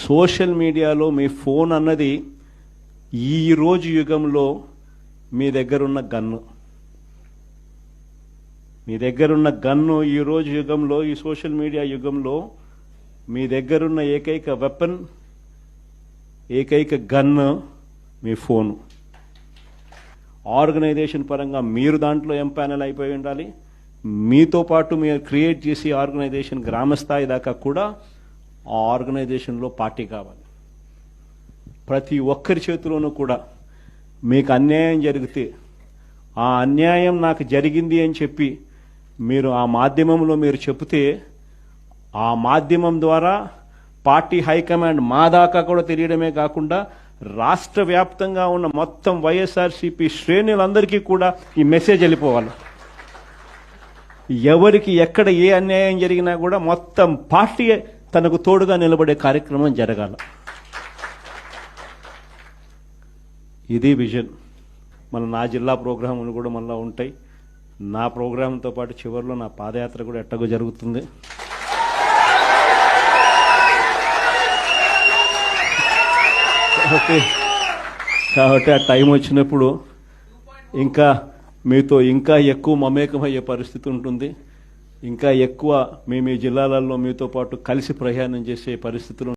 Social మీడియాలో మీ phone అన్నది ఈ రోజు యుగంలో మీ దగ్గరున్న గన్ను. మీ దగ్గరున్న గన్ను ఈ రోజు యుగంలో, ఈ సోషల్ మీడియా యుగంలో మీ దగ్గరున్న ఏకైక వెపన్, ఏకైక గన్ను మీ ఫోను. ఆర్గనైజేషన్ పరంగా మీరు దాంట్లో ఎంపానల్ అయిపోయి ఉండాలి. మీతో పాటు మీరు క్రియేట్ చేసి ఆర్గనైజేషన్ గ్రామస్థాయి దాకా కూడా ఆ ఆర్గనైజేషన్లో పార్టీ కావాలి. ప్రతి ఒక్కరి చేతిలోనూ కూడా మీకు అన్యాయం జరిగితే ఆ అన్యాయం నాకు జరిగింది అని చెప్పి మీరు ఆ మాధ్యమంలో మీరు చెబితే ఆ మాధ్యమం ద్వారా పార్టీ హైకమాండ్ మా దాకా కూడా తెలియడమే కాకుండా రాష్ట్ర వ్యాప్తంగా ఉన్న మొత్తం వైఎస్ఆర్సీపీ శ్రేణులందరికీ కూడా ఈ మెసేజ్ వెళ్ళిపోవాలి. ఎవరికి ఎక్కడ ఏ అన్యాయం జరిగినా కూడా మొత్తం పార్టీ తనకు తోడుగా నిలబడే కార్యక్రమం జరగాల. ఇది విజన్. నా జిల్లా ప్రోగ్రాములు కూడా మళ్ళీ ఉంటాయి. నా ప్రోగ్రాంతో పాటు చివరిలో నా పాదయాత్ర కూడా ఎట్టగో జరుగుతుంది. కాబట్టి ఆ టైం వచ్చినప్పుడు ఇంకా మీతో ఇంకా ఎక్కువ మమేకమయ్యే పరిస్థితి ఉంటుంది. ఇంకా ఎక్కువ మీ జిల్లాలలో మీతో పాటు కలిసి ప్రయాణం చేసే పరిస్థితులు